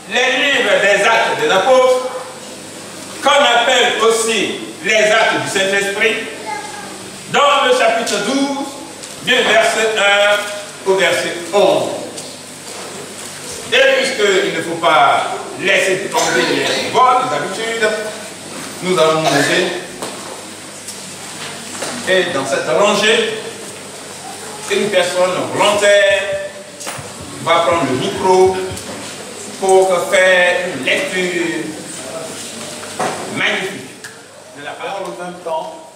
les livres des Actes des Apôtres, qu'on appelle aussi les Actes du Saint-Esprit, dans le chapitre 12, du verset 1 au verset 11. Et puisqu'il ne faut pas laisser tomber les bonnes habitudes, nous allons manger. Et dans cette rangée, une personne volontaire va prendre le micro pour faire une lecture magnifique de la parole. En même temps,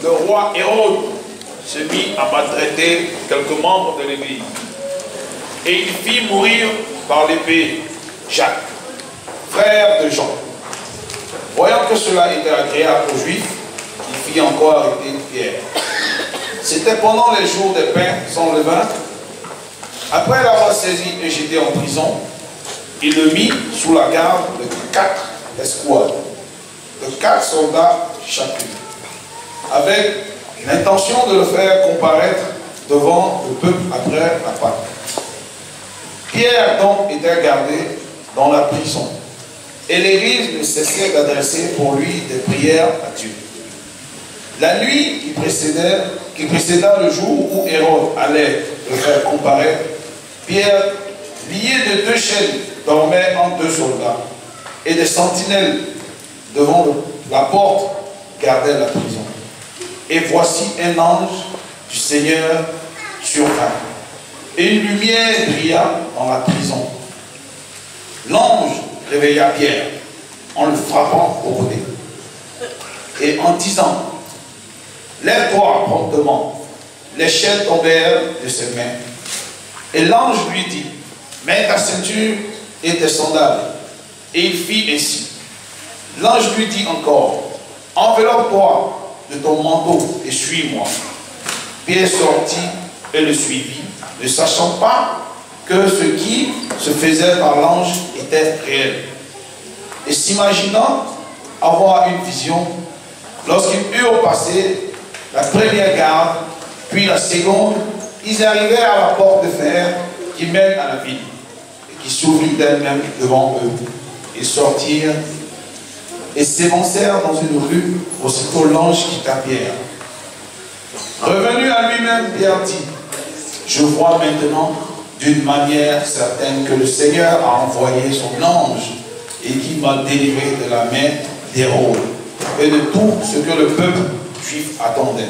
le roi Hérode se mit à maltraiter quelques membres de l'Église. Et il fit mourir par l'épée Jacques, frère de Jean. Voyant que cela était agréable aux Juifs, il fit encore arrêter Pierre. C'était pendant les jours des pains sans levain. Après l'avoir saisi et jeté en prison, il le mit sous la garde de 4 escouades, de 4 soldats chacune, avec l'intention de le faire comparaître devant le peuple après la Pâque. Pierre donc était gardé dans la prison, et l'Église ne cessait d'adresser pour lui des prières à Dieu. La nuit qui précéda le jour où Hérode allait le faire comparaître, Pierre, lié de 2 chaînes, dormait entre 2 soldats, et des sentinelles devant la porte gardaient la prison. Et voici un ange du Seigneur survint, et une lumière brilla dans la prison. L'ange réveilla Pierre en le frappant au nez et en disant: lève-toi promptement. Les chaînes tombèrent de ses mains. Et l'ange lui dit: mets ta ceinture et tes sandales. Et il fit ainsi. L'ange lui dit encore: enveloppe-toi de ton manteau et suis-moi. Pierre sortit et le suivit, ne sachant pas que ce qui se faisait par l'ange était réel. Et s'imaginant avoir une vision, lorsqu'ils eurent passé la première garde, puis la seconde, ils arrivèrent à la porte de fer qui mène à la ville, et qui s'ouvrit d'elle-même devant eux. Ils sortirent et s'élancèrent dans une rue. Aussitôt l'ange quitta Pierre. Revenu à lui-même, Pierre dit: je vois maintenant d'une manière certaine que le Seigneur a envoyé son ange et qui m'a délivré de la main d'Hérode et de tout ce que le peuple juif attendait.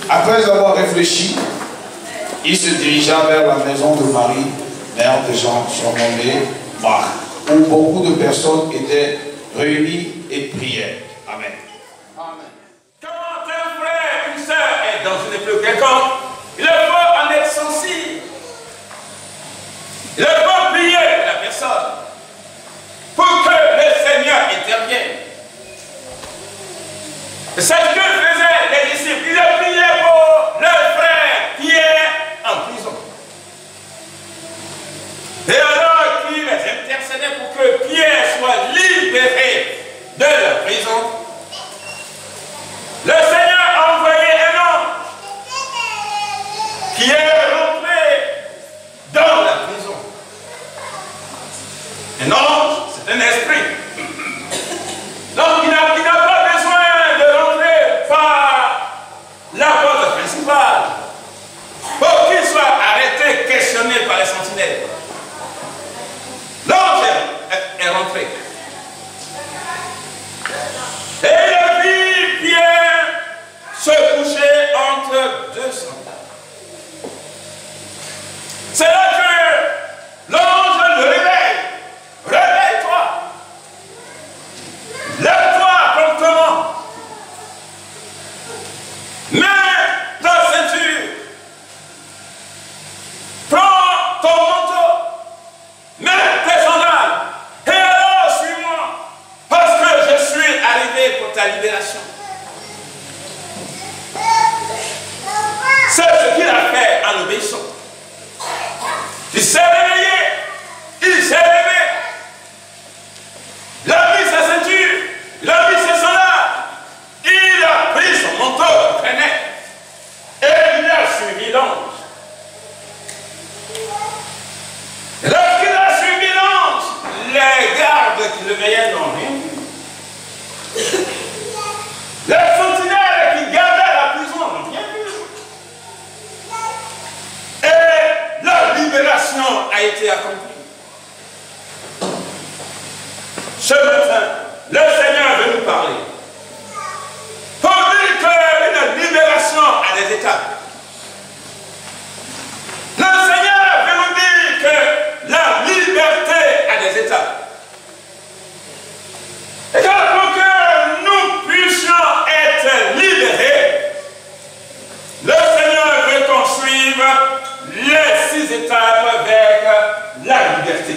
Après avoir réfléchi, il se dirigea vers la maison de Marie, mère de Jean, surnommée Marc, où beaucoup de personnes étaient réunies et priaient. Amen. Amen. Quand un frère, une sœur est dans une épreuve quelconque, il faut en être sensible. Il faut prier la personne pour que le Seigneur intervienne. C'est ce que faisaient les disciples. Ils priaient pour leur frère qui est en prison. Et alors qu'ils intercédaient pour que Pierre soit libéré de la prison, le Seigneur a envoyé un ange qui est rentré dans la prison. Un ange, c'est un esprit. Donc il n'a pas besoin de rentrer par la porte principale pour qu'il soit arrêté, questionné par les sentinelles. L'ange est rentré. Et il a vu Pierre se coucher entre 2 soldats. C'est là que l'ange le réveille. Réveille-toi. Lève-toi promptement. Mets ta ceinture. Prends ton manteau. Mets tes sandales. Et alors ce matin, le Seigneur veut nous parler. Pour dire qu'une libération a des étapes. Le Seigneur veut nous dire que la liberté a des étapes. Et que pour que nous puissions être libérés, le Seigneur veut qu'on suive les 6 étapes vers la liberté.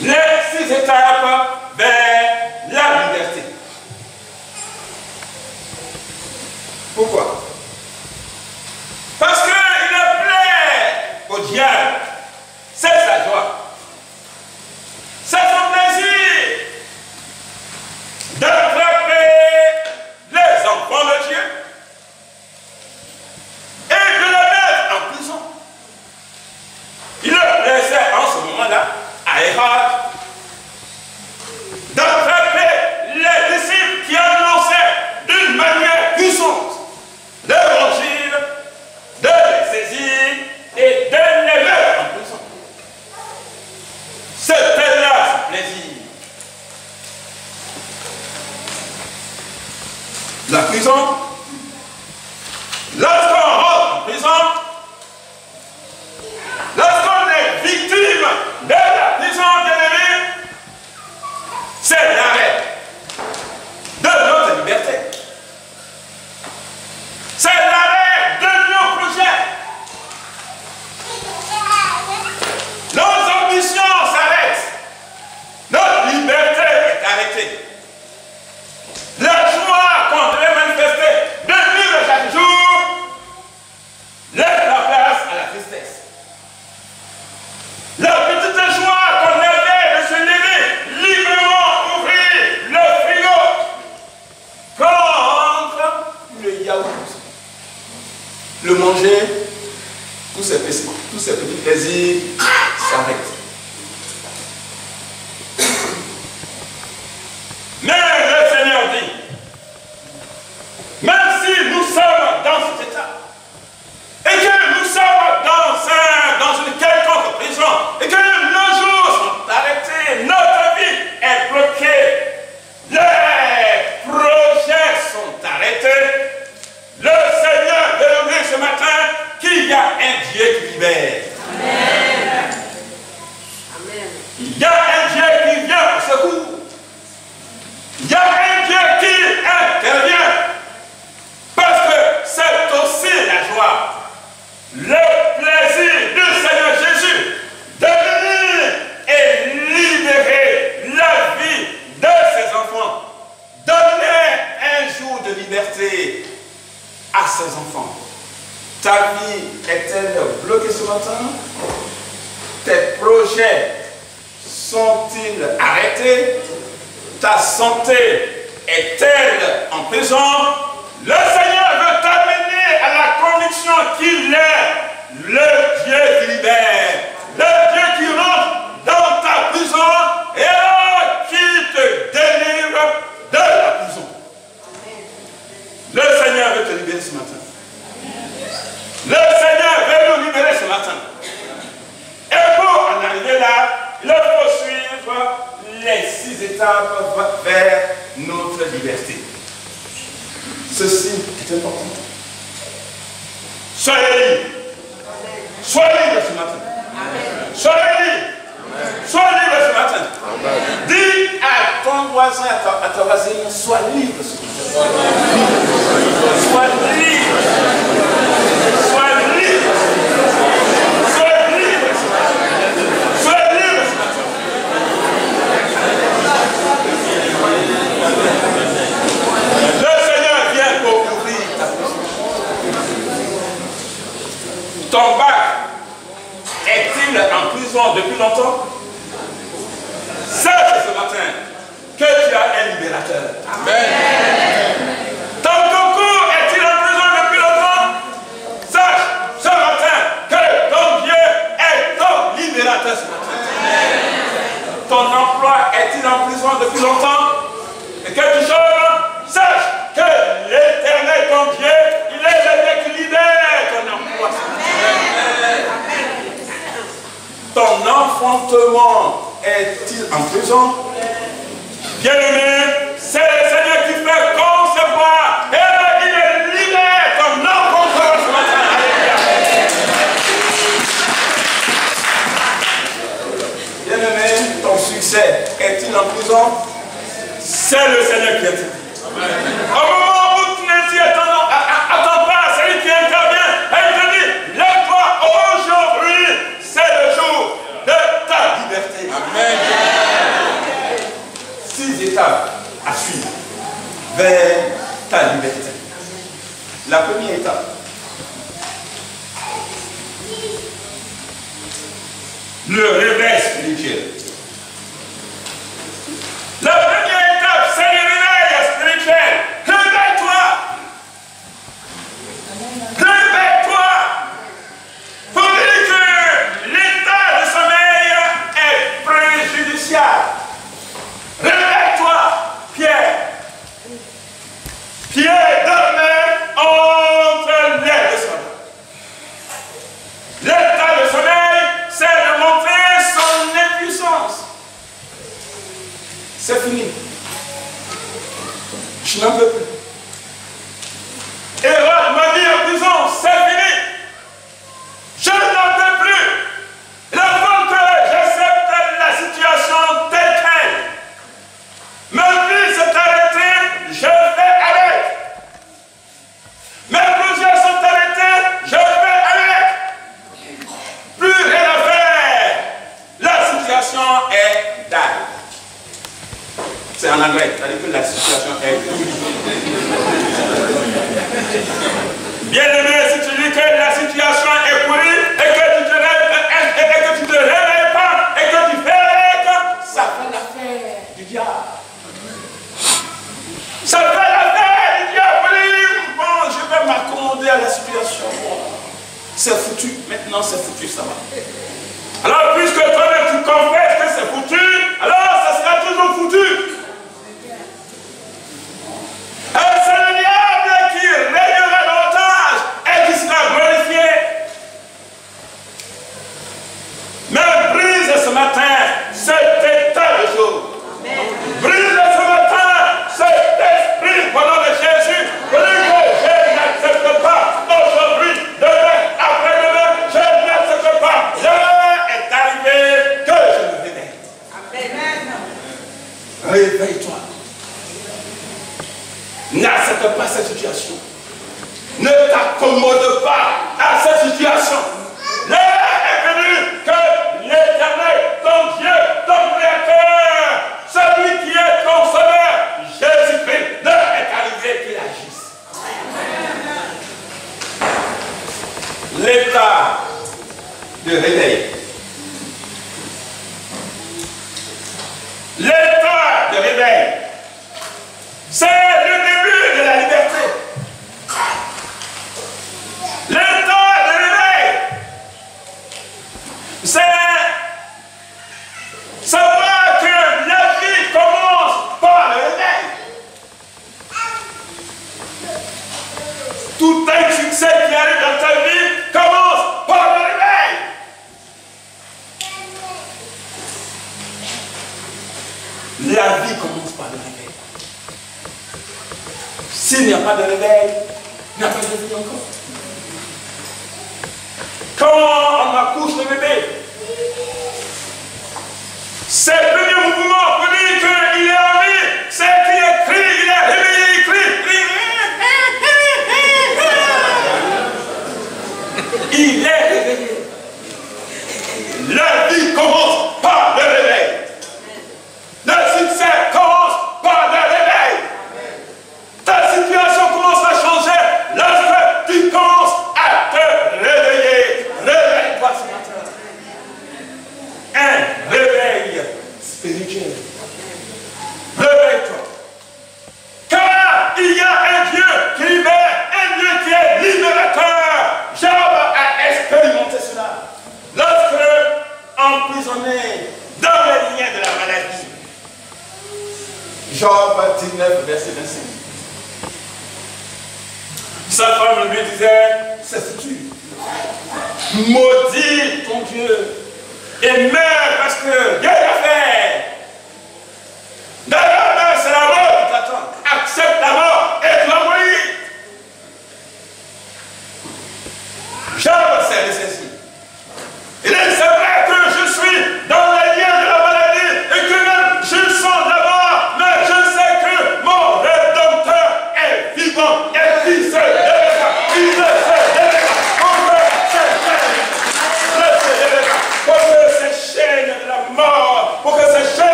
Les 6 étapes vers la liberté. Pourquoi? Parce qu'il plaît au diable. C'est sa joie. C'est son plaisir d'attraper les enfants de Dieu et de les mettre en prison. Il le plaisait en ce moment-là à Hérode d'attraper les disciples qui annonçaient d'une manière puissante l'évangile, de les saisir et de les mettre en prison. C'était là son plaisir. La prison, lorsqu'on rentre en prison, lorsqu'on est victime de la prison bien-aimée, c'est l'arrêt de notre liberté. C'est l'arrêt de nos projets. Nos ambitions s'arrêtent. Notre liberté est arrêtée. La joie qu'on devait manifester de vivre chaque jour laisse la place à la tristesse. La petite joie qu'on avait de se lever librement, ouvrir le frigo, prendre le yaourt, le manger, tous ces petits plaisirs s'arrêtent. Mais le Seigneur dit, même si nous sommes dans cet état, et que nous sommes dans une quelconque prison, et que nos jours sont arrêtés, notre vie est bloquée, les projets sont arrêtés, le Seigneur veut nous dire ce matin qu'il y a un Dieu qui libère. Amen. Il y a un Dieu qui vient au secours. Il y a un Dieu qui intervient. Parce que c'est aussi la joie, le plaisir du Seigneur Jésus de venir et libérer la vie de ses enfants. Donner un jour de liberté à ses enfants. Ta vie est-elle bloquée ce matin? Tes projets sont-ils arrêtés? Ta santé est-elle en prison? Le Seigneur veut t'amener à la conviction qu'il est le Dieu qui libère, le Dieu qui rentre dans ta prison et qui te délivre de la prison. Le Seigneur veut te libérer ce matin. Le Seigneur veut nous libérer ce matin. Et pour en arriver là, il faut suivre les 6 étapes vers notre liberté. Ceci est important. Soyez libres. Soyez libres ce matin. Soyez libres. Sois libre ce matin. Dis à ton voisin, à ta voisine, sois libre ce matin. Sois libre. Sois libre. Sois libre ce matin. Sois libre ce matin. Le Seigneur vient pour ouvrir ta prison. Ton bac est-il en prison depuis longtemps? Sache ce matin que tu as un libérateur. Amen. Ton concours est-il en prison depuis longtemps? Sache ce matin que ton Dieu est ton libérateur ce matin. Amen. Ton emploi est-il en prison depuis longtemps? Et quelque chose, sache que l'Éternel, ton Dieu, il est le Dieu qui libère ton emploi ce matin. Amen. Ton enfantement est-il en prison? Bien-aimé, c'est le Seigneur qui fait concevoir et il est libère comme non contre ce matin. Bien-aimé, ton succès est-il en prison? C'est le Seigneur qui est. Au moment où tu ne t'y attends pas, c'est lui qui intervient et il te dit, lève-toi aujourd'hui, c'est le jour de ta liberté. Amen. 6 étapes à suivre vers ta liberté. La première étape, le réveil spirituel. La première étape, c'est le réveil spirituel. Réveille-toi. Réveille-toi. Pour dire que l'état de sommeil est préjudiciable. Réveille-toi, Pierre. Pierre dormait entre les deux soldats. L'état de sommeil, c'est de montrer son impuissance. C'est fini. Je n'en peux plus. Hérode m'a mis en prison, c'est fini. Je n'en peux plus. Il faut que j'accepte la situation telle qu'elle. Ma vie s'est arrêtée, je vais avec. Mes projets sont arrêtés, je vais avec. Plus rien à faire. La situation est dingue. C'est en anglais, c'est-à-dire que la situation est bien aimé, si tu dis que la situation est pourrie et que tu te réveilles pas et que tu fais avec, ça fait l'affaire du diable. Ça fait l'affaire du diable. Bon, je vais m'accommoder à la situation. Bon, c'est foutu, maintenant c'est foutu, ça va. Alors, puisque toi-même tu confesses que c'est foutu, alors ça sera toujours foutu. C'est le diable qui régnera davantage et qui sera glorifié. Mais brise ce matin cet état de choses. Brise ce matin cet esprit au nom de Jésus. Que je n'accepte pas aujourd'hui, demain, après-demain, je n'accepte pas. L'heure est arrivée que je me réveille. Réveille-toi. N'accepte pas cette situation. Ne t'accommode pas à cette situation. L'heure est venue que l'Éternel, ton Dieu, ton Créateur, celui qui est ton Sauveur, Jésus-Christ, l'heure est arrivée qu'il agisse. L'état de réveil. L'état de réveil. C'est le début de la liberté. L'état de réveil, c'est savoir que la vie commence par le réveil. Tout un succès qui arrive dans ta vie commence par le réveil. La vie commence par le réveil. S'il n'y a pas de réveil, il n'y a pas de vie encore. Quand on accouche le bébé, c'est le premier mouvement pour dire qu'il est en vie, c'est qu'il est crie, il est réveillé, il crie. Il est réveillé. La vie commence par le réveil. Le succès commence par le réveil. Ta situation commence à changer lorsque tu commences à te réveiller. Réveille-toi ce matin. Un réveil spirituel. Réveille-toi. Car il y a un Dieu qui libère, un Dieu qui est libérateur. Job a expérimenté cela. Lorsque emprisonné dans les liens de la maladie. Job 19, verset 25. Sa femme lui disait, c'est foutu. Maudit ton Dieu et meurs parce que Dieu l'a fait.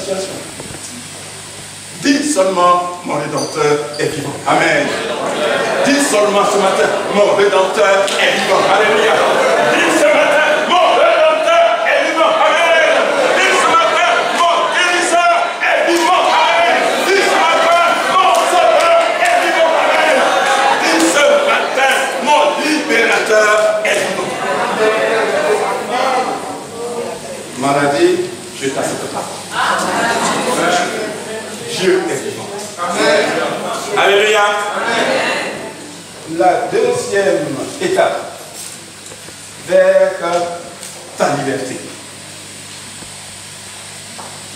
situation. Dis seulement, mon Rédempteur est vivant. Amen. Dis seulement ce matin, mon Rédempteur est vivant. Alléluia. Dis ce matin, mon Rédempteur est vivant. Amen. Dis ce matin, mon guérisseur est vivant. Amen. Dis ce matin, mon sauveur est vivant. Amen. Dis ce matin, mon libérateur est vivant. Maladie, je t'accepte pas. Dieu est vivant. Amen. Alléluia. Amen. La deuxième étape vers ta liberté.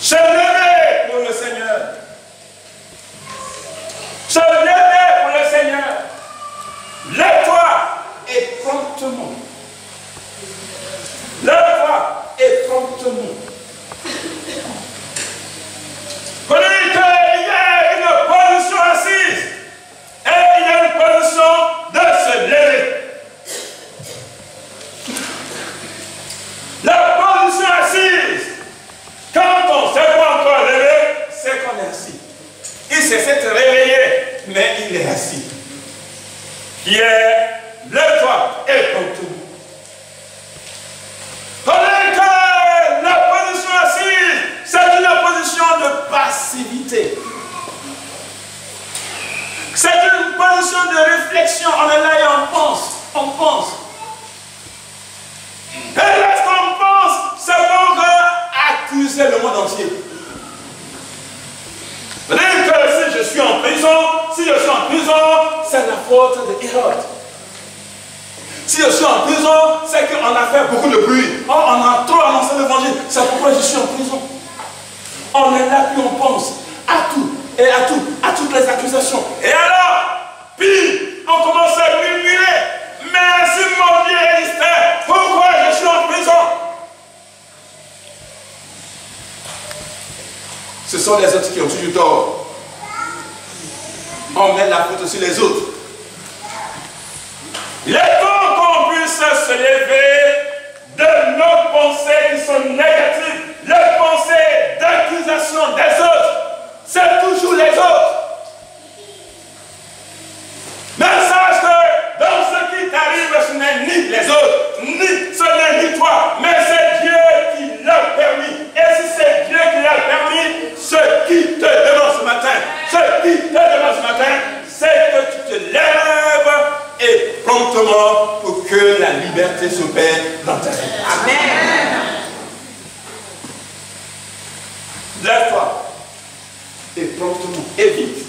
Se lever pour le Seigneur. Se lever pour le Seigneur. Lève-toi et promptement. Lève-toi et promptement. Connais qu'il y a une position assise et il y a une position de se lever. La position assise, quand on ne s'est pas encore levé, c'est qu'on est assis. Il s'est réveillé, mais il est assis. Qui est, lève-toi et prends-toi. Connais que la position assise, c'est une position de passivité. C'est une position de réflexion. On est là et on pense. On pense. Et lorsqu'on pense, c'est pour accuser le monde entier. C'est-à-dire que si je suis en prison, c'est la faute de Hérode. Si je suis en prison, c'est qu'on a fait beaucoup de bruit. Oh, on a trop annoncé l'évangile. C'est pourquoi je suis en prison. On est là, puis on pense à tout, et à toutes les accusations. Et alors, puis, on commence à murmurer. Mais si mon Dieu existait, pourquoi je suis en prison? Ce sont les autres qui ont toujours tort. On met la faute sur les autres. Il est temps qu'on puisse se lever de nos pensées qui sont négatives, les pensées d'accusation des autres. C'est toujours les autres. Mais sache que dans ce qui t'arrive, ce n'est ni les autres, ce n'est ni toi, mais c'est Dieu qui l'a permis. Et si c'est Dieu qui l'a permis, ce qui te demande ce matin, c'est que tu te lèves et promptement pour que la liberté s'opère dans ta vie. Amen. Lève-toi et promptement, et vite.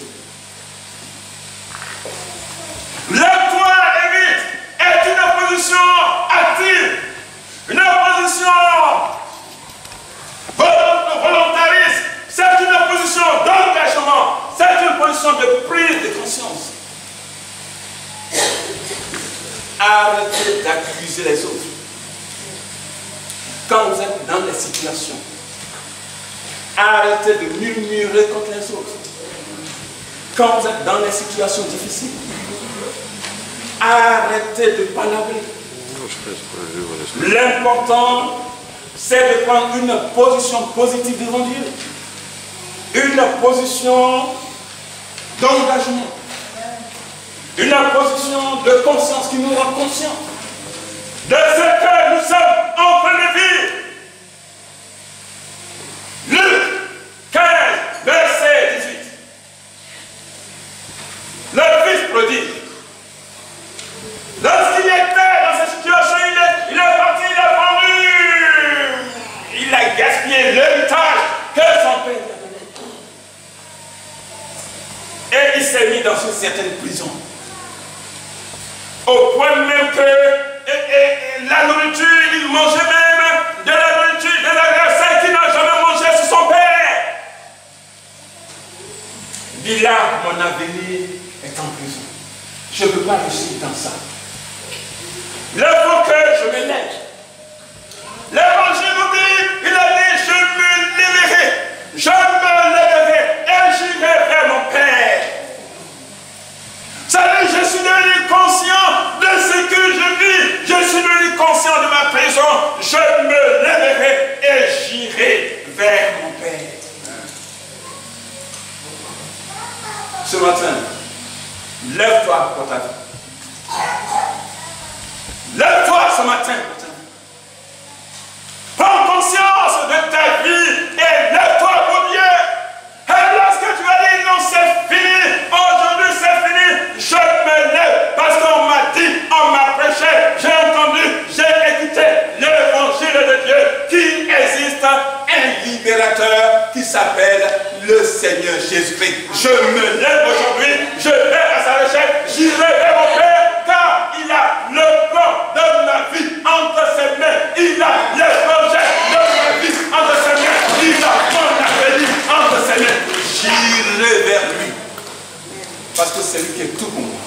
Lève-toi et vite est une opposition active, une opposition volontariste, c'est une opposition d'engagement, c'est une position de prise de conscience. Arrêtez d'accuser les autres. Quand vous êtes dans des situations, arrêtez de murmurer contre les autres. Quand vous êtes dans des situations difficiles, arrêtez de palabrer. L'important, c'est de prendre une position positive devant Dieu. Une position d'engagement. Une position de conscience qui nous rend conscients de ce que nous sommes en train de vivre. Luc 15, verset 18. Le fils prodigue. Lorsqu'il était dans cette situation, il est parti, il a vendu. Il a gaspillé l'héritage que son père lui a donné. Et il s'est mis dans une certaine prison. Au point même que la nourriture, il mangeait même de la nourriture, de la graisse qu'il n'a jamais mangé sur son père. Il dit là, mon avenir est en prison. Je ne peux pas réussir dans ça. Il faut que je me lève. L'évangile nous dit, il a dit, je me lèverai et j'irai vers mon Père. Ça veut dire, je suis devenu conscient de ce que je vis. Je suis devenu conscient de ma prison. Je me lèverai et j'irai vers mon Père. Créateur qui s'appelle le Seigneur Jésus-Christ. Je me lève aujourd'hui, je vais à sa recherche, j'irai vers mon Père, car il a le plan de ma vie entre ses mains. Il a les projets de ma vie entre ses mains. Il a mon avenir entre ses mains. J'irai vers lui. Parce que c'est lui qui est tout pour moi.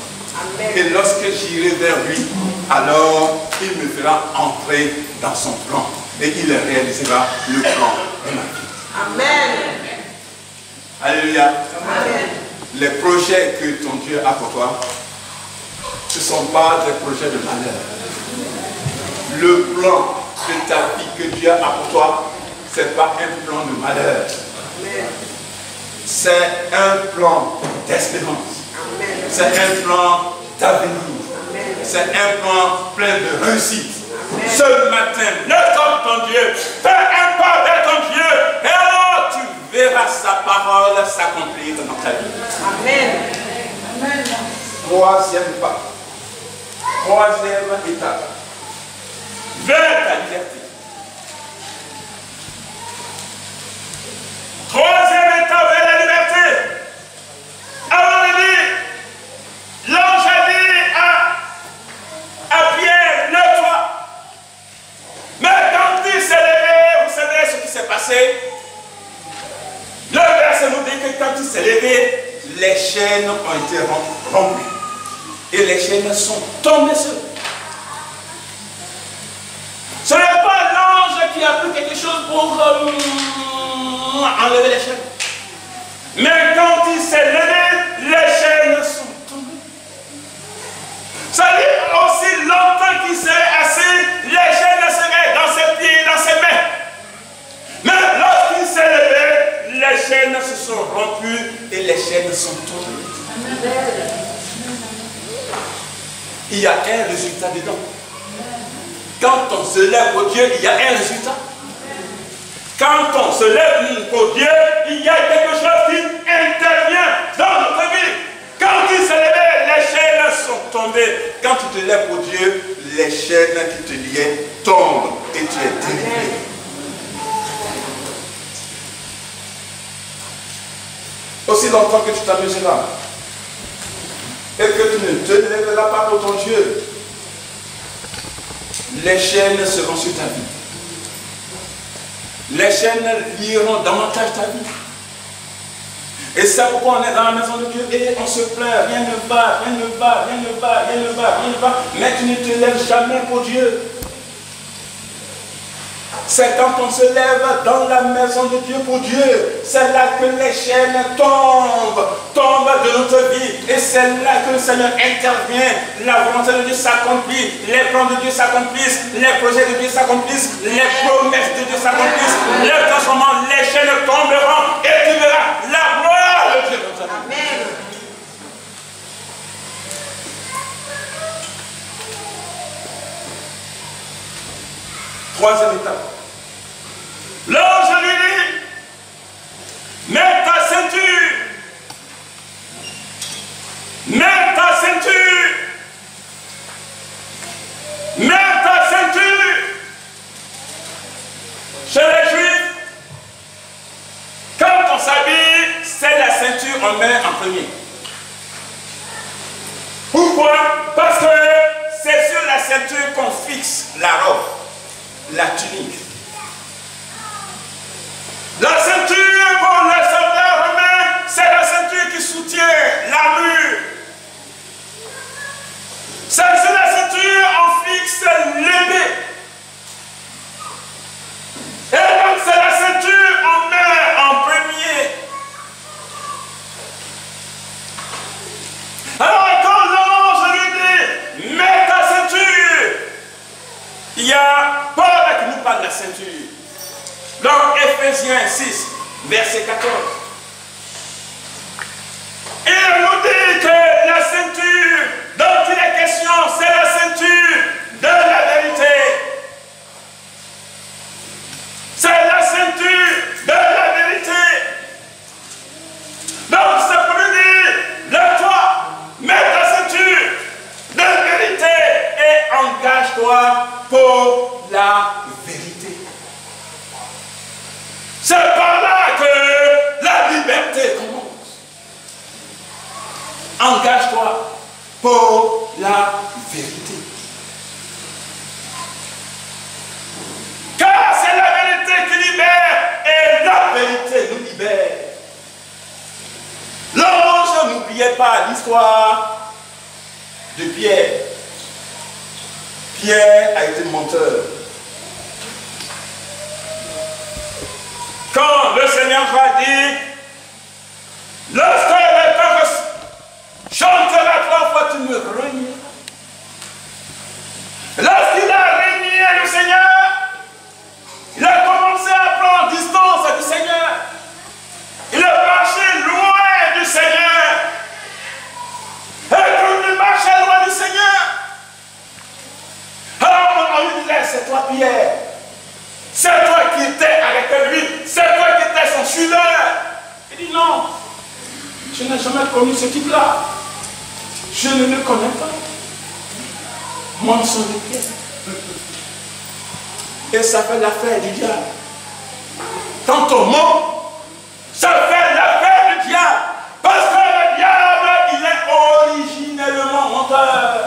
Et lorsque j'irai vers lui, alors il me fera entrer dans son plan. Et il réalisera le plan de ma vie. Amen. Alléluia. Amen. Les projets que ton Dieu a pour toi, ce ne sont pas des projets de malheur. Le plan de ta vie que Dieu a pour toi, ce n'est pas un plan de malheur. C'est un plan d'espérance. C'est un plan d'avenir. C'est un plan plein de réussite. Ce matin, lève ton Dieu, fais un pas vers ton Dieu, et alors tu verras sa parole s'accomplir dans ta vie. Amen. Amen. Troisième pas. Troisième étape. Vers ta liberté. Troisième étape vers la liberté. Alors il dit, l'ange a dit à Pierre, lève-toi. Mais quand il s'est levé, vous savez ce qui s'est passé? Le verset nous dit que quand il s'est levé, les chaînes ont été rompues. Et les chaînes sont tombées sur eux. Ce n'est pas l'ange qui a pris quelque chose pour enlever les chaînes. Mais quand il s'est levé, les chaînes sont tombées. Ça dit aussi longtemps qu'il serait assis, les chaînes seraient dans ses pieds, dans ses mains. Mais lorsqu'il s'est levé, les chaînes se sont rompues et les chaînes sont tombées. Il y a un résultat dedans. Quand on se lève pour Dieu, il y a un résultat. Quand on se lève pour Dieu, il y a quelque chose qui intervient dans notre vie. Quand il s'est levé, les chaînes sont tombées. Quand tu te lèves pour Dieu, les chaînes qui te liaient tombent et tu es délivré. Aussi longtemps que tu t'amuseras et que tu ne te lèveras pas pour ton Dieu, les chaînes seront sur ta vie. Les chaînes lieront davantage ta vie. Et c'est pourquoi on est dans la maison de Dieu et on se plaint, rien ne va, rien ne va, rien ne va, rien ne va, rien ne va. Mais tu ne te lèves jamais pour Dieu. C'est quand on se lève dans la maison de Dieu pour Dieu, c'est là que les chaînes tombent de notre vie. Et c'est là que le Seigneur intervient. La volonté de Dieu s'accomplit, les plans de Dieu s'accomplissent, les projets de Dieu s'accomplissent, les promesses de Dieu s'accomplissent, les transformements, les chaînes tomberont et tu verras la gloire de Dieu. Amen. Troisième étape. L'ange lui dit, mets ta ceinture. Mets ta ceinture. Mets ta ceinture. Chez les Juifs, quand on s'habille, c'est la ceinture qu'on met en premier. Pourquoi? Parce que c'est sur la ceinture qu'on fixe la robe, la tunique. La ceinture pour les soldats romains, c'est la ceinture qui soutient l'armure. C'est sur la ceinture on fixe l'épée. Et donc c'est la ceinture on met en premier. Alors quand l'ange lui dit, mets ta ceinture, il y a Paul qui nous parle de la ceinture. Dans Ephésiens 6, verset 14. Il nous dit que la ceinture dont il est question, c'est la ceinture de la vérité. C'est la ceinture de la vérité. Donc c'est pour lui dire, lève-toi, mets ta ceinture de vérité et engage-toi pour la vérité. C'est par Engage-toi pour la vérité. Car c'est la vérité qui libère et la vérité nous libère. L'ange, n'oubliez pas l'histoire de Pierre. Pierre a été menteur. Quand le Seigneur va dire, lorsque le peuple chantera 3 fois, tu me renieras. Lorsqu'il a renié le Seigneur, il a commencé à prendre distance du Seigneur. Il a marché loin du Seigneur. Et quand il marchait loin du Seigneur, alors on lui disait, c'est toi Pierre. C'est toi qui étais avec lui. C'est toi qui étais son suiveur. Il dit non. Je n'ai jamais connu ce type-là. Je ne le connais pas. Mensonge de Pierre. Et ça fait l'affaire du diable. Quand on ment, ça fait l'affaire du diable. Parce que le diable, il est originellement menteur.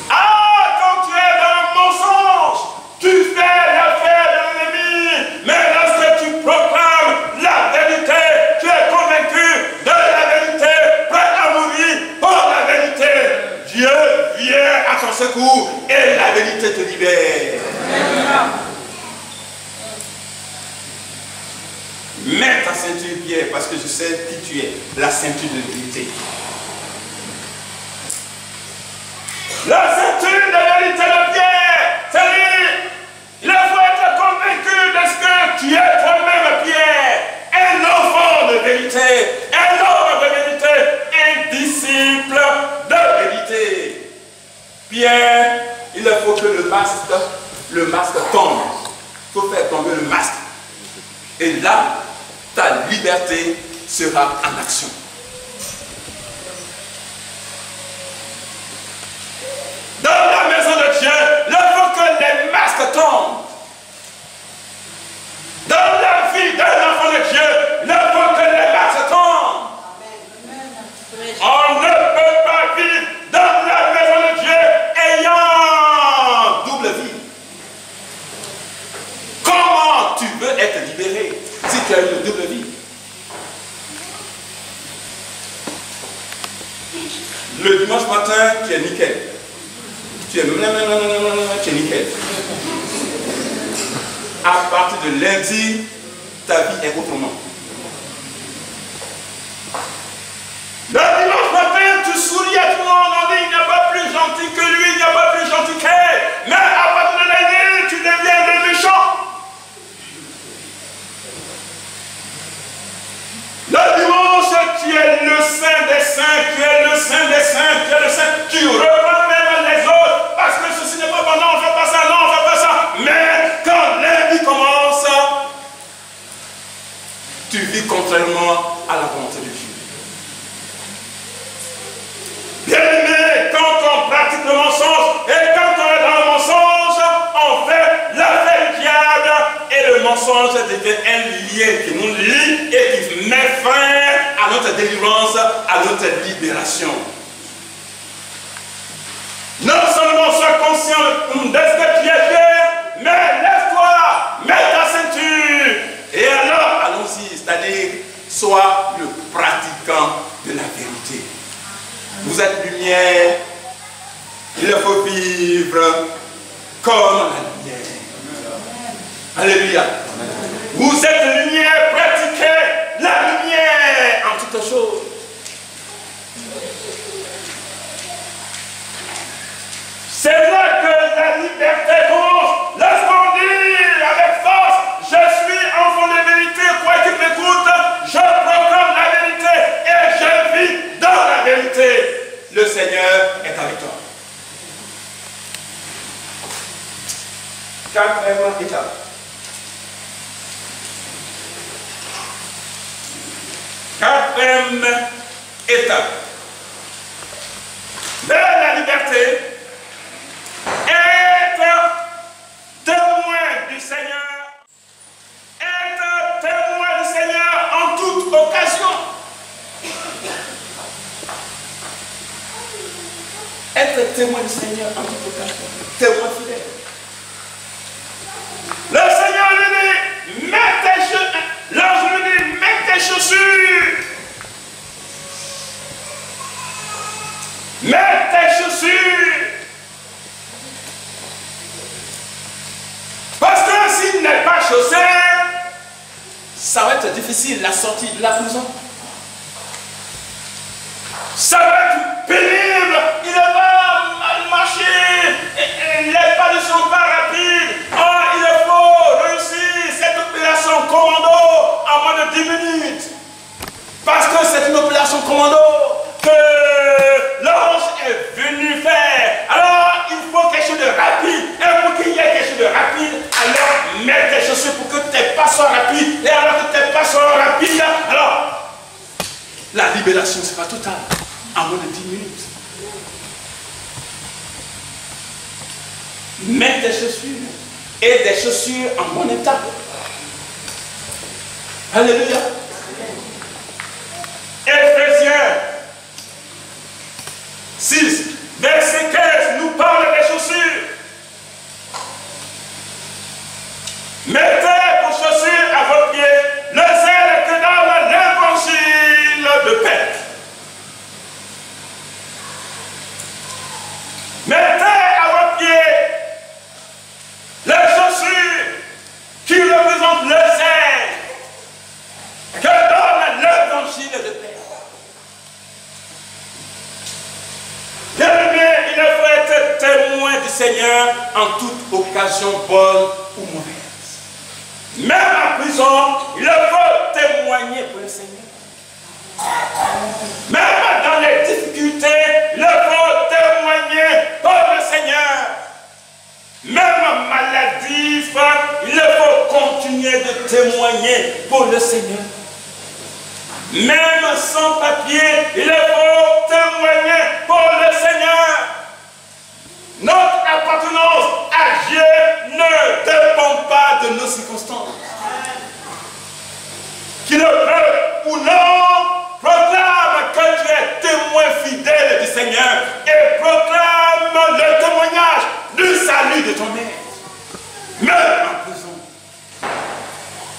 Ah, quand tu es dans le mensonge, tu fais l'affaire de l'ennemi. Mais lorsque tu proclames la vérité, tu es convaincu de la vérité, prêt à mourir pour la vérité. Dieu vient à ton secours et la vérité te libère. Mets ta ceinture, Pierre, parce que je sais qui tu es, la ceinture de vérité. La ceinture de vérité de Pierre, c'est lui. Il faut être convaincu de ce que tu es toi-même, Pierre. Un enfant de vérité, un homme de vérité, un disciple de vérité. Pierre, il faut que le masque tombe. Il faut faire tomber le masque. Et là, ta liberté sera en action. Dans la maison de Dieu, il faut que les masques tombent. Dans la vie d'un enfant de Dieu, il faut que les masques tombent. On ne peut pas vivre dans la maison de Dieu ayant double vie. Comment tu veux être libéré si tu as une double vie? Le dimanche matin, tu es nickel. Tu es nickel. À partir de lundi, ta vie est autrement. Le dimanche matin, tu souris à tout le monde, on dit il n'y a pas plus gentil que lui, il n'y a pas plus gentil qu'elle. Mais à partir de lundi, tu deviens le méchant. Le dimanche, tu es le saint des saints, tu es le saint des saints, tu es le saint. Tu reprends même les autres parce que ceci n'est pas bon, non, on ne fait pas ça, non, on ne fait pas ça. Mais quand lundi commence, tu vis contrairement à la volonté de Dieu. Bien-aimé, quand on pratique le mensonge et quand on est dans le mensonge, on fait l'affaire du diable et le mensonge devient un lien qui nous lie et qui met fin à notre délivrance, à notre libération. Non seulement sois conscient de ce que tu es fait, mais lève-toi, mets ta ceinture. Et alors, allons-y, c'est-à-dire, sois le pratiquant de la vérité. Vous êtes lumière, il faut vivre comme la lumière. Alléluia. Vous êtes lumière, pratiquez la lumière en toutes choses. C'est là que la liberté commence. Lorsqu'on dit avec force, je suis enfant de vérité, quoi qu'il m'écoute, je proclame la vérité et je vis dans la vérité. Le Seigneur est avec toi. Quatrième étape. Quatrième étape. De la liberté. Être témoin du Seigneur. Être témoin du Seigneur en toute occasion. témoin du Seigneur en toute occasion. Témoin fidèle. Le Seigneur lui dit, mets tes chaussures. L'ange lui dit, mets tes chaussures. Mets tes chaussures. Parce que s'il n'est pas chaussé, ça va être difficile la sortie de la prison. Ça va être pénible. Il va mal marcher. Les pas ne sont pas rapides. Oh, il faut réussir cette opération commando en moins de 10 minutes. Parce que c'est une opération commando que l'ange est venu faire. Alors, il faut quelque chose de rapide. Et pour qu'il y ait quelque chose de rapide, alors mets tes chaussures pour que tes pas soient rapides. Et alors que tes pas soient rapides, alors la libération sera totale en moins de 10 minutes. Mets tes chaussures et des chaussures en bon état. Alléluia. Éphésiens 6, verset 15 nous parle des chaussures. Mettez pour chaussures à vos pieds le zèle que donne l'évangile de paix. Mettez à vos pieds les chaussures qui représentent le zèle que donne l'évangile de paix. Bien-aimé, il faut être témoin du Seigneur en toute occasion bonne ou mauvaise. Même en prison, il faut témoigner pour le Seigneur. Même dans les difficultés, il faut témoigner pour le Seigneur. Même en maladie, il faut continuer de témoigner pour le Seigneur. Même sans papier, il faut témoigner pour le Seigneur. Notre appartenance à Dieu ne dépend pas de nos circonstances. Qu'il veut ou non, proclame que tu es témoin fidèle du Seigneur et proclame le témoignage du salut de ton maître. Même en prison.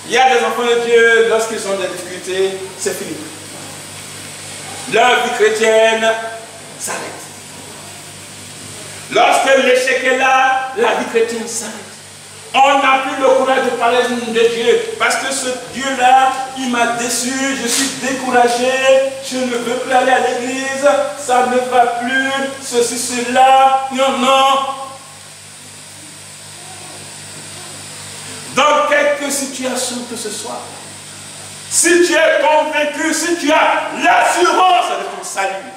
Il y a des enfants de Dieu, lorsqu'ils ont des difficultés, c'est fini. Leur vie chrétienne s'arrête. Lorsque l'échec est là, la vie chrétienne s'arrête. On n'a plus le courage de parler de Dieu. Parce que ce Dieu-là, il m'a déçu, je suis découragé, je ne veux plus aller à l'église, ça ne va plus, ceci, cela, non, non. Dans quelque situation que ce soit, si tu es convaincu, si tu as l'assurance de ton salut,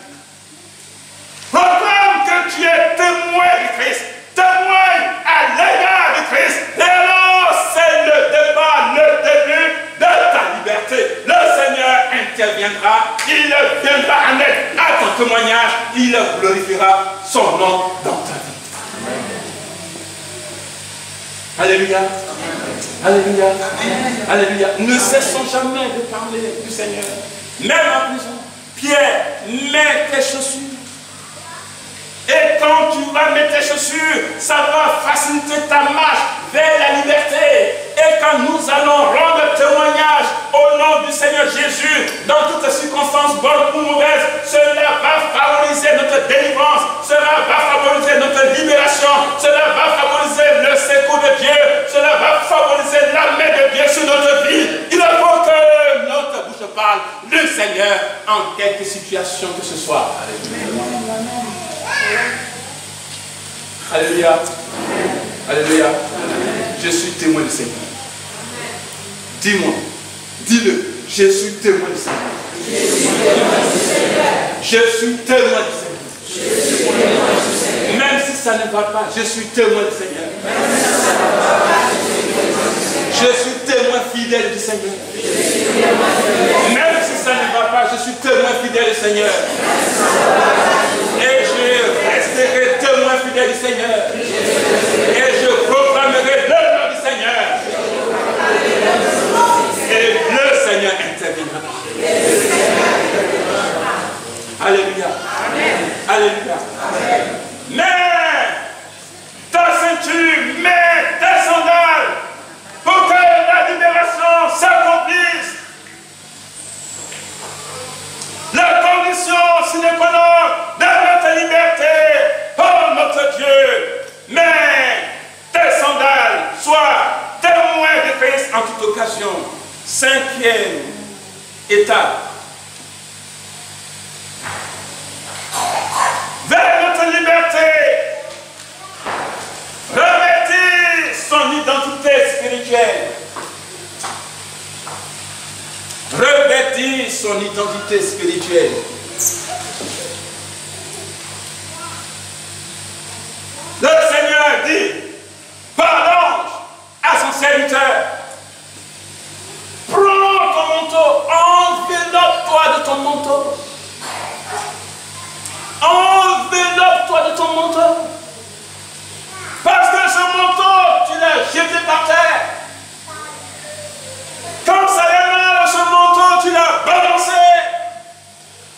proclame que tu es témoin de Christ, témoin à l'égard de Christ, et alors c'est le départ, le début de ta liberté. Le Seigneur interviendra, il viendra en aide à ton témoignage, il glorifiera son nom dans ta vie. Alléluia. Alléluia. Alléluia. Ne cessons jamais de parler du Seigneur. Même en prison. Pierre, mets tes chaussures. Et quand tu vas mettre tes chaussures, ça va faciliter ta marche vers la liberté. Et quand nous allons rendre témoignage au nom du Seigneur Jésus, dans toutes circonstances bonnes ou mauvaises, cela va favoriser notre délivrance, cela va favoriser notre libération, cela va favoriser le secours de Dieu, cela va favoriser la main de Dieu sur notre vie. Il faut que notre bouche parle du Seigneur en quelque situation que ce soit. Alléluia. Alléluia. Je suis témoin du Seigneur. Dis-moi, dis-le, je suis témoin du Seigneur. Je suis témoin du Seigneur. Même si ça ne va pas, je suis témoin du Seigneur. Je suis témoin fidèle du Seigneur. Même si ça ne va pas, je suis témoin fidèle du Seigneur. Et je resterai témoin fidèle du Seigneur. Et je proclamerai le nom du Seigneur. Et le Seigneur interviendra. Alléluia. Alléluia. libération. 5e étape. Vers notre liberté, revêtir son identité spirituelle. Revêtir son identité spirituelle. Le Seigneur dit par l'ange à son serviteur, prends ton manteau, enveloppe-toi de ton manteau. Enveloppe-toi de ton manteau. Parce que ce manteau, tu l'as jeté par terre. Quand ça allait mal, ce manteau, tu l'as balancé.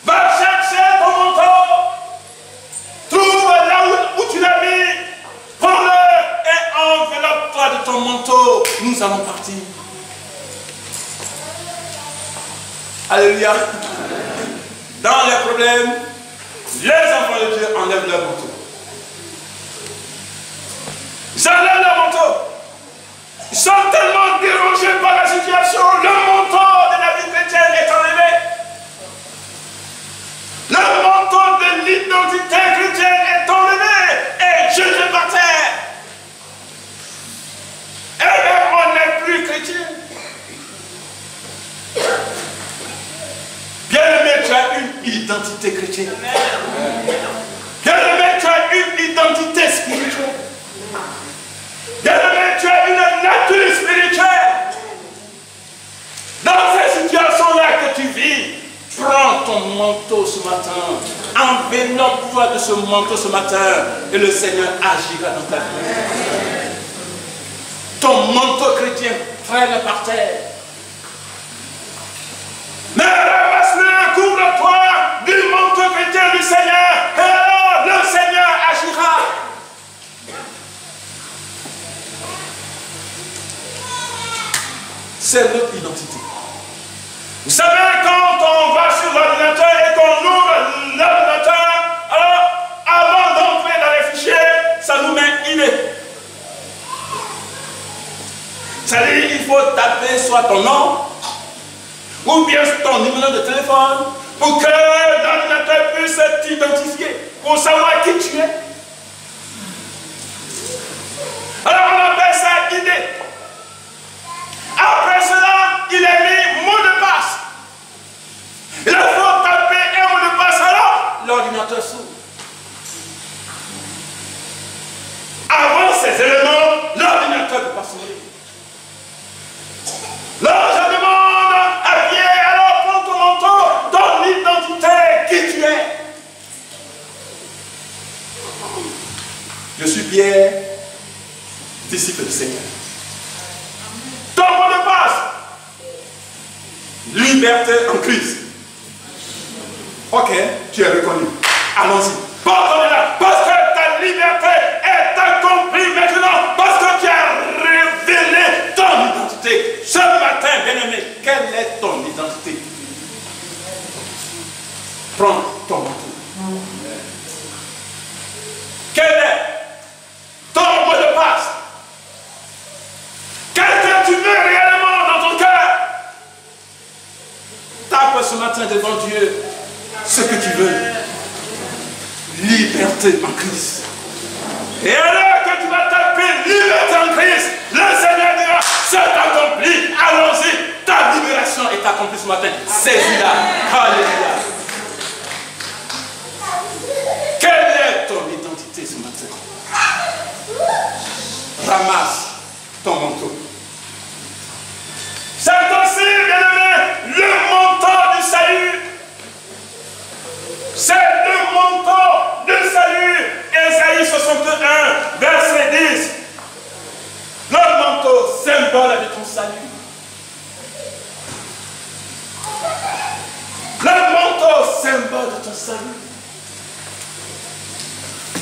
Va chercher ton manteau. Trouve là où tu l'as mis. Prends-le et enveloppe-toi de ton manteau. Nous allons partir. Alléluia. Dans les problèmes, les enfants de Dieu enlèvent leur manteau. Ils enlèvent leur manteau. Ils sont tellement dérangés par la situation. Le manteau de la vie chrétienne est enlevé. Le manteau de l'identité chrétienne est enlevé et jeté par terre. Et même on n'est plus chrétien. Bien-aimé, tu as une identité chrétienne. Bien-aimé, tu as une identité spirituelle. Bien-aimé, tu as une nature spirituelle. Dans ces situations-là que tu vis, prends ton manteau ce matin. Enveloppe-toi de ce manteau ce matin et le Seigneur agira dans ta vie. Ton manteau chrétien, traîne par terre. Mais ramasse-le, couvre-toi du manteau chrétien du Seigneur. Et alors le Seigneur agira. C'est notre identité. Vous savez, quand on va sur l'ordinateur et qu'on ouvre l'ordinateur, alors avant d'entrer dans les fichiers, ça nous met idée. C'est-à-dire qu'il faut taper soit ton nom, ou bien ton numéro de téléphone, pour que l'ordinateur puisse t'identifier, pour savoir qui tu es. Alors on appelle ça idée. Après cela, il est mis mot de passe. Il faut taper un mot de passe, alors l'ordinateur s'ouvre. Avant ces éléments, l'ordinateur ne peut pas s'ouvrir. Alors je demande à Pierre, alors prends ton manteau, ton identité, qui tu es. Je suis Pierre, disciple du Seigneur. Ton mot de passe, liberté en Christ. Ok, tu es reconnu. Allons-y. Porte-la, parce que ta liberté est accomplie maintenant, parce que tu as révélé ton identité. Ce matin, bien-aimé, quelle est ton identité? Prends ton manteau. Quel est ton mot de passe? Qu'est-ce que tu veux réellement dans ton cœur? Tape ce matin devant Dieu ce que tu veux. Liberté en Christ. Et alors que tu vas taper liberté en Christ, le Seigneur dira, c'est accompli, allons-y, ta libération est accomplie ce matin. Saisis-la. Alléluia. Quelle est ton identité ce matin? Ramasse ton manteau. C'est aussi, bien-aimé, le manteau du salut. C'est le manteau du salut. Ésaïe 61, verset 10. Le manteau, symbole de ton salut. Le manteau, symbole de ton salut.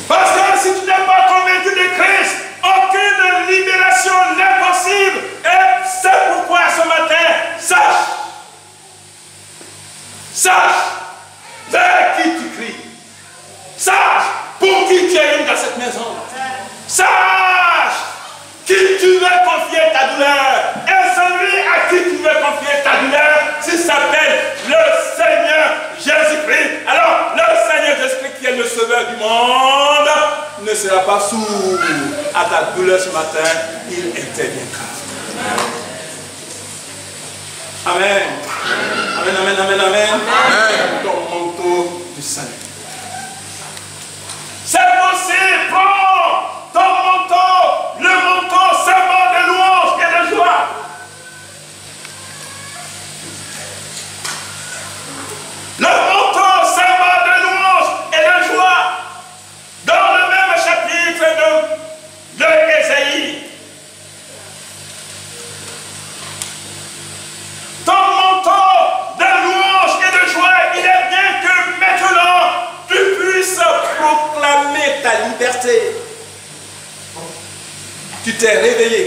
Parce que si tu n'es pas convaincu de Christ, aucune libération n'est possible. Et c'est pourquoi ce matin, sache vers qui tu cries. Sache pour qui tu es dans cette maison. Sache qui tu veux confier ta douleur. Et celui à douleur ce matin, il interviendra. Amen. Amen, amen, amen, amen. Amen. Ton manteau du salut. C'est possible, prends ton manteau, le manteau symbole de louange et de joie. Le manteau symbole de louange et de joie. Dans le même chapitre de Ésaïe. Ton manteau de louange et de joie, il est bien que maintenant tu puisses proclamer ta liberté. Tu t'es réveillé.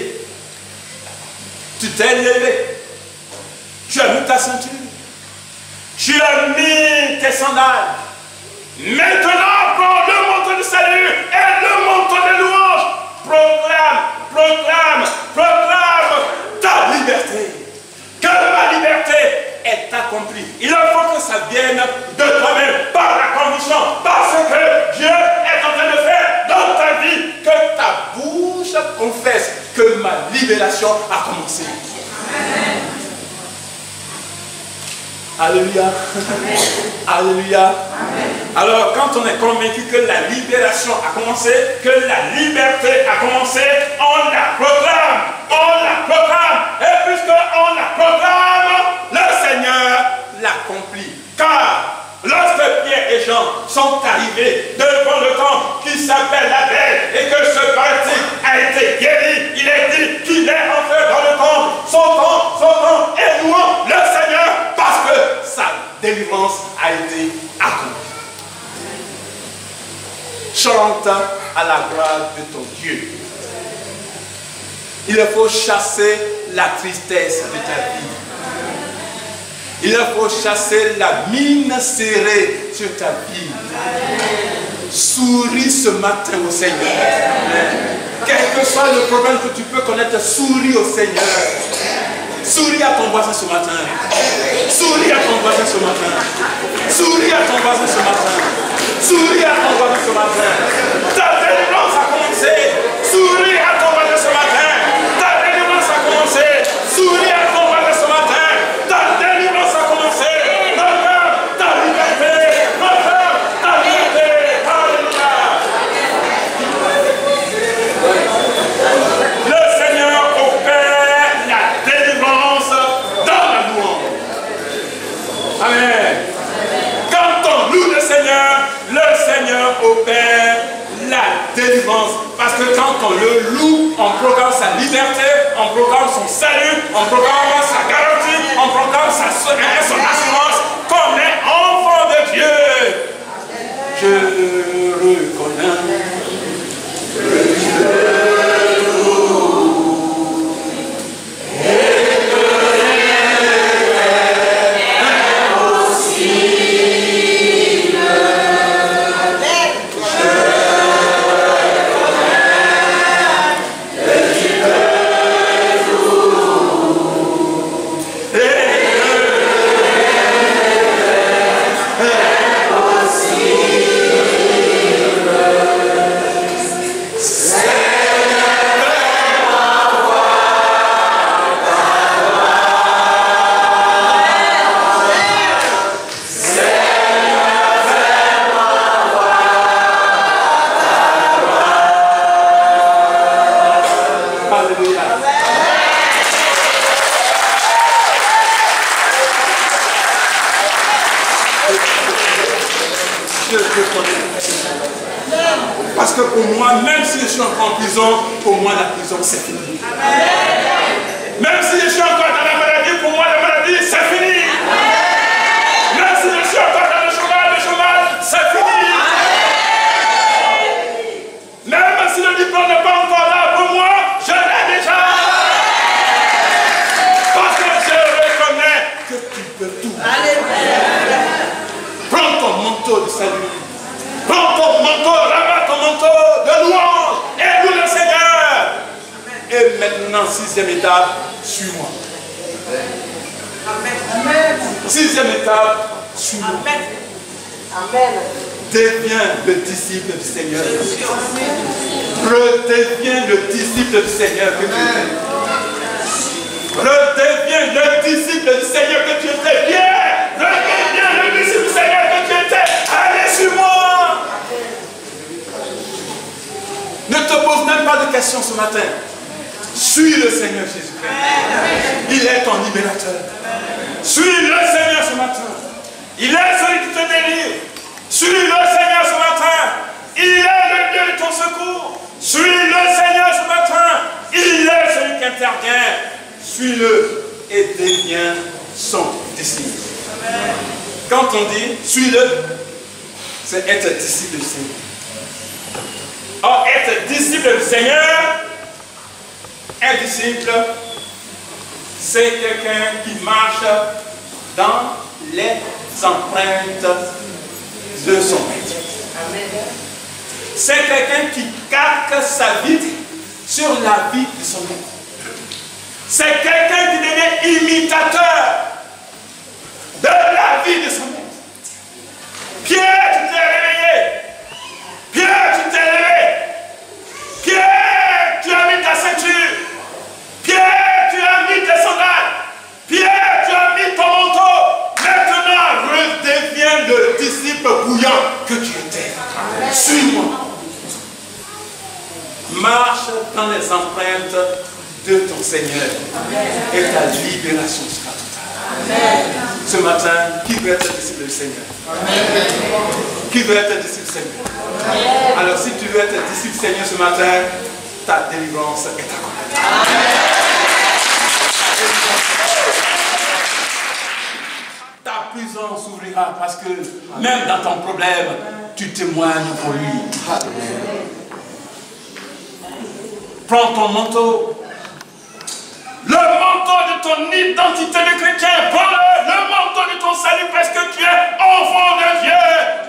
Tu t'es levé. Tu as mis ta ceinture. Tu as mis tes sandales. Maintenant, prends le manteau du salut et le manteau de louange. Proclame, proclame, proclame ta liberté. Que ma liberté est accomplie. Il faut que ça vienne de toi-même, par la conviction, parce que Dieu est en train de faire dans ta vie, que ta bouche confesse que ma libération a commencé. Amen. Alléluia. Amen. Alléluia. Amen. Alors, quand on est convaincu que la libération a commencé, que la liberté a commencé, on la proclame. On la proclame. Et puisqu'on la proclame, le Seigneur l'accomplit. Car lorsque Pierre et Jean sont arrivés devant le temple qui s'appelle la Belle et que ce paralytique a été guéri, il est dit qu'il est entré dans le temple, sautant et louant le Seigneur parce que sa délivrance a été accomplie. Chante à la gloire de ton Dieu. Il faut chasser la tristesse de ta vie. Il faut chasser la mine serrée sur ta vie. Souris ce matin au Seigneur. Quel que soit le problème que tu peux connaître, souris au Seigneur. Souris à ton voisin ce matin. Souris à ton voisin ce matin. Souris à ton voisin ce matin. Souris à ton voisin ce matin. Ta délivrance a commencé. Souris à ton voisin ce matin. Ta délivrance a commencé. Souris à ton voisin ce matin. Ta délivrance a commencé. Proclame ta liberté. Proclame ta liberté. Alléluia. Le Seigneur opère la délivrance dans la louange. Amen. Quand on loue le Seigneur opère la délivrance. Parce que quand on le loue, on proclame sa liberté, on proclame son salut, on proclame sa garantie, on proclame son assurance qu'on est enfant de Dieu. Je reconnais. Parce que pour moi, même si je suis encore en prison, pour moi la prison c'est fini. Même si je suis encore dans la maladie, pour moi la maladie c'est fini. Même si je suis encore dans le chômage c'est fini. Même si le diplôme n'est pas encore là, pour moi, je l'ai déjà. Parce que je reconnais que tu peux tout. Prends ton manteau de salut. Prends ton manteau, ramène ton manteau de louange et loue le Seigneur. Et maintenant, sixième étape, suis-moi. Amen. Sixième étape, suis-moi. Amen. Redeviens le disciple du Seigneur. Redeviens le disciple du Seigneur que tu es. Redeviens le disciple du Seigneur que tu étais. Pierre, redeviens le disciple du Seigneur que tu étais. Allez sur moi. Ne te pose même pas de questions ce matin. Suis le Seigneur Jésus-Christ. Il est ton libérateur. Suis le Seigneur ce matin. Il est celui qui te délivre. Suis le Seigneur ce matin. Il est le Dieu de ton secours. Suis le Seigneur ce matin. Il est celui qui intervient. Suis-le et deviens son disciple. Quand on dit suis-le, c'est être disciple du Seigneur. Or, être disciple du Seigneur, un disciple, c'est quelqu'un qui marche dans les empreintes de son maître. C'est quelqu'un qui calque sa vie sur la vie de son maître. C'est quelqu'un qui devient imitateur de la vie de son maître. Pierre, tu t'es réveillé. Pierre, tu t'es levé. Pierre, tu as mis ta ceinture. Pierre, tu as mis tes sandales. Pierre, tu as mis ton manteau. Maintenant, redeviens le disciple bouillant que tu étais. Suis-moi. Marche dans les empreintes de ton Seigneur. Et ta libération sera totale. Ce matin, qui veut être disciple du Seigneur? Qui veut être disciple du Seigneur? Alors si tu veux être disciple du Seigneur ce matin, ta délivrance est accomplie. Ta prison s'ouvrira parce que même dans ton problème, tu témoignes pour lui. Prends ton manteau. Le manteau de ton identité de chrétien, prends-le, le manteau de ton salut parce que tu es enfant de Dieu.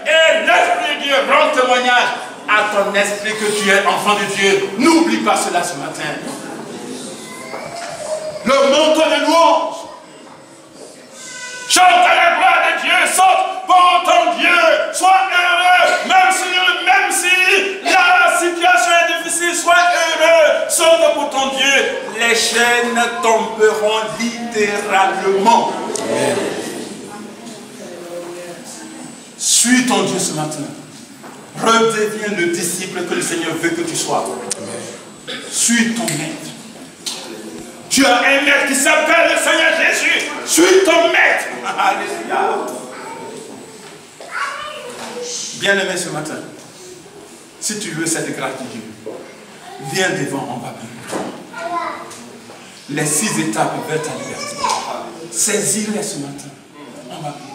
Et l'Esprit de Dieu rend témoignage à ton esprit que tu es enfant de Dieu. N'oublie pas cela ce matin. Le manteau de louange. Chante à la gloire de Dieu, saute pour ton Dieu, sois heureux, même si la situation est difficile, sois heureux, saute pour ton Dieu, les chaînes tomberont littéralement. Amen. Suis ton Dieu ce matin, redeviens le disciple que le Seigneur veut que tu sois. Amen. Suis ton maître. Tu as un maître qui s'appelle le Seigneur Jésus. Suis ton maître. Alléluia. Bien-aimé ce matin, si tu veux cette grâce de Dieu, viens devant, on va prier. Les 6 étapes vers ta liberté. Saisis-les ce matin. On va prier.